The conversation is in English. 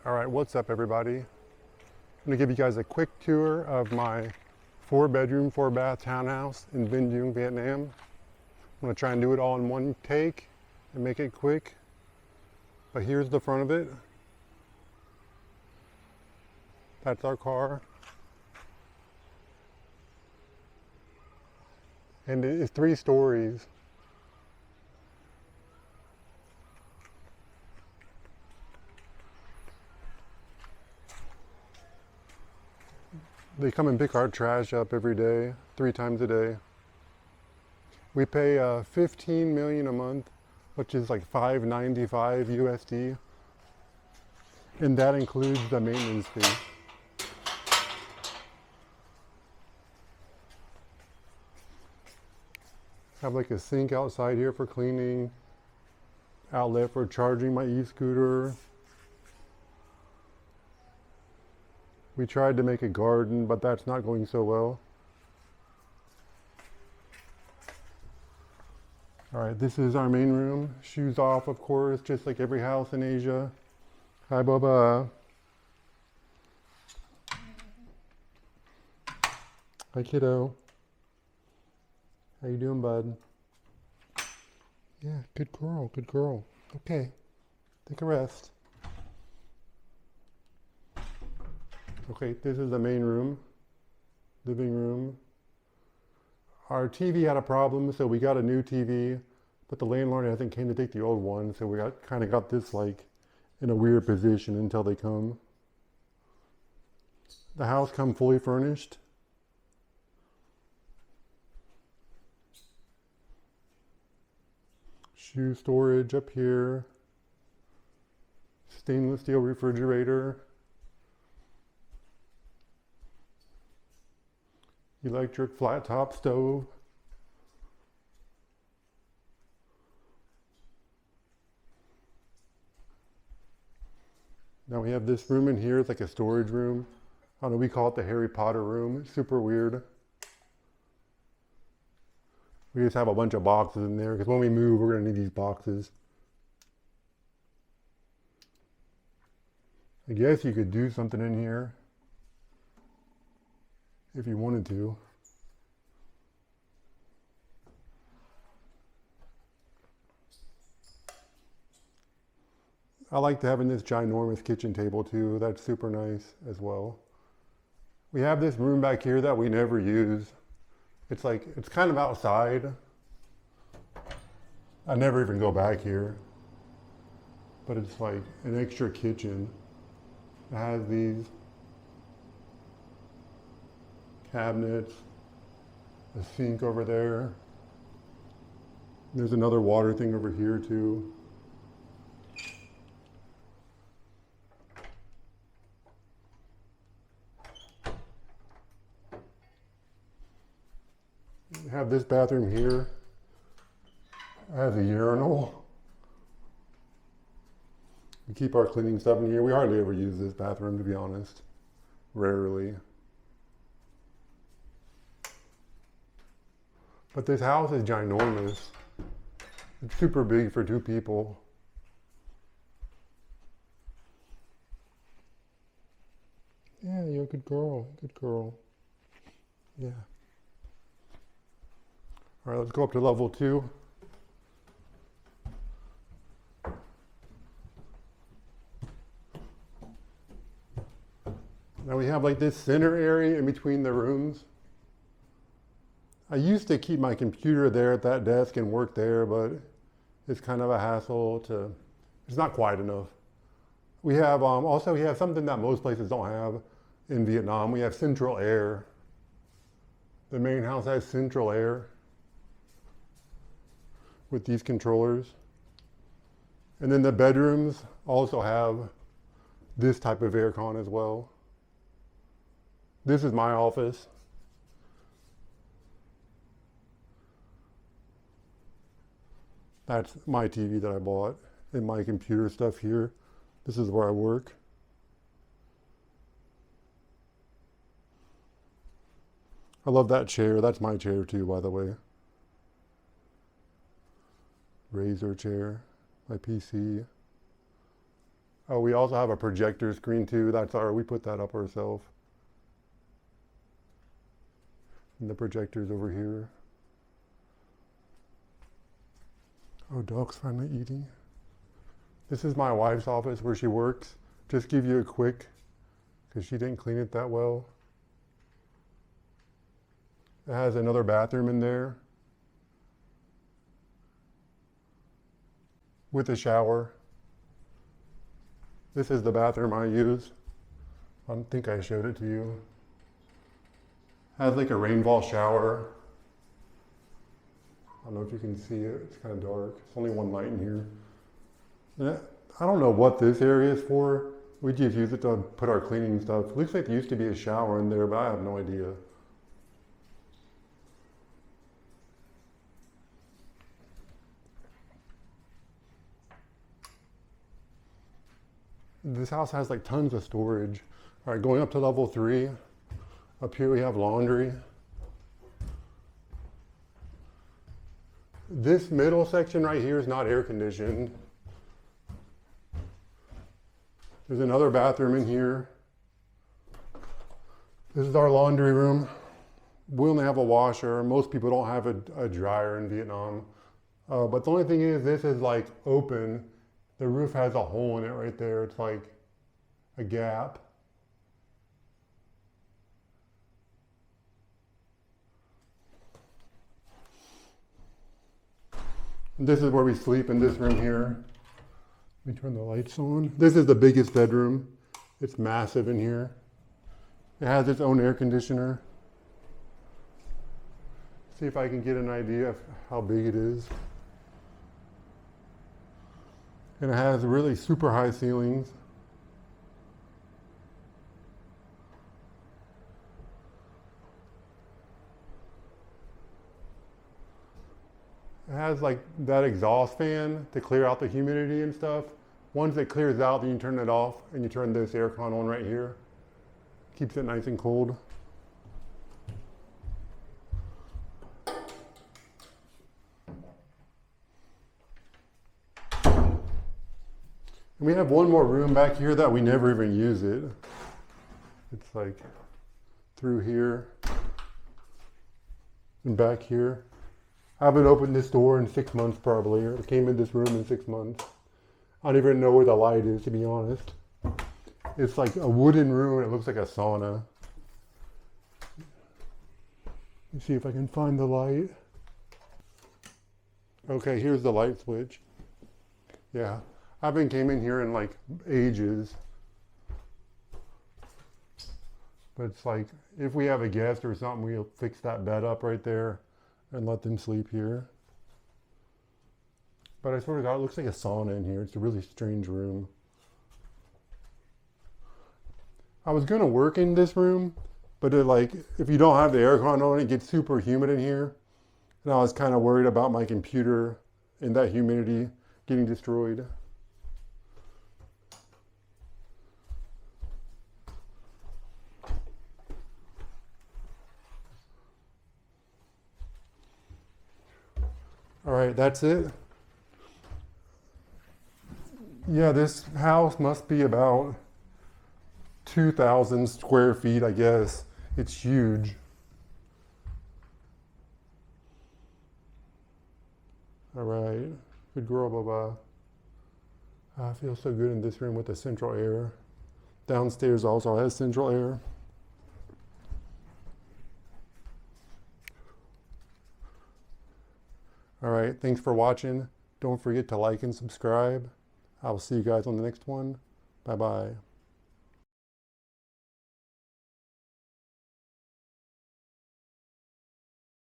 All right, what's up everybody? I'm gonna give you guys a quick tour of my 4-bedroom, 4-bath townhouse in Binh Duong, Vietnam. I'm gonna try and do it all in one take and make it quick. But here's the front of it. That's our car. And it's 3 stories. They come and pick our trash up every day, 3 times a day. We pay $15 million a month, which is like $5.95 USD. And that includes the maintenance fee. Have like a sink outside here for cleaning, outlet for charging my e-scooter. We tried to make a garden, but that's not going so well. All right, this is our main room. Shoes off, of course, just like every house in Asia. Hi, Bubba. Hi, kiddo. How you doing, bud? Yeah, good girl, good girl. Okay, take a rest. Okay, this is the main room, living room. Our TV had a problem, so we got a new TV, but the landlord, I think, came to take the old one, so we kind of got this like in a weird position until they come. The house comes fully furnished. Shoe storage up here. Stainless steel refrigerator. Electric flat top stove. Now we have this room in here. It's like a storage room. I don't know, we call it the Harry Potter room. It's super weird. We just have a bunch of boxes in there because when we move, we're going to need these boxes. I guess you could do something in here if you wanted to. I like having this ginormous kitchen table too. That's super nice as well. We have this room back here that we never use. It's like, it's kind of outside. I never even go back here. But it's like an extra kitchen. It has these cabinets, a sink over there. There's another water thing over here too. We have this bathroom here. It has a urinal. We keep our cleaning stuff in here. We hardly ever use this bathroom, to be honest. Rarely. But this house is ginormous. It's super big for 2 people. Yeah, you're a good girl. Good girl. Yeah. All right, let's go up to level 2. Now we have like this center area in between the rooms. I used to keep my computer there at that desk and work there, but it's kind of a hassle to, it's not quite enough. We have, also we have something that most places don't have in Vietnam. We have central air. The main house has central air with these controllers. And then the bedrooms also have this type of aircon as well. This is my office. That's my TV that I bought and my computer stuff here. This is where I work. I love that chair. That's my chair too, by the way. Razer chair, my PC. Oh, we also have a projector screen too. We put that up ourselves. And the projector's over here. Oh, dog's finally eating. This is my wife's office where she works. Just give you a quick, because she didn't clean it that well. It has another bathroom in there with a shower. This is the bathroom I use. I don't think I showed it to you. Has like a rainfall shower. I don't know if you can see it. It's kind of dark. It's only one light in here. And I don't know what this area is for. We just use it to put our cleaning stuff. It looks like there used to be a shower in there, but I have no idea. This house has like tons of storage. All right, going up to level 3. Up here we have laundry. This middle section right here is not air conditioned. There's another bathroom in here. This is our laundry room. We only have a washer. Most people don't have a dryer in Vietnam. But the only thing is, this is like open. The roof has a hole in it right there. It's like a gap. This is where we sleep, in this room here. Let me turn the lights on. This is the biggest bedroom. It's massive in here. It has its own air conditioner. See if I can get an idea of how big it is. And it has really super high ceilings. It has like that exhaust fan to clear out the humidity and stuff. Once it clears out, then you turn it off and you turn this aircon on right here. Keeps it nice and cold. And we have one more room back here that we never even use it. It's like through here and back here. I haven't opened this door in 6 months probably, or came in this room in 6 months. I don't even know where the light is, to be honest. It's like a wooden room, it looks like a sauna. Let me see if I can find the light. Okay, here's the light switch. Yeah, I haven't came in here in like ages. But it's like, if we have a guest or something, we'll fix that bed up right there and let them sleep here. But I swear to God, it looks like a sauna in here. It's a really strange room. I was gonna work in this room, but if you don't have the aircon on, it gets super humid in here. And I was kind of worried about my computer and that humidity getting destroyed. All right, that's it. Yeah, this house must be about 2,000 square feet, I guess. It's huge. All right, good girl, Baba. I feel so good in this room with the central air. Downstairs also has central air. All right, thanks for watching. Don't forget to like and subscribe. I will see you guys on the next one. Bye-bye.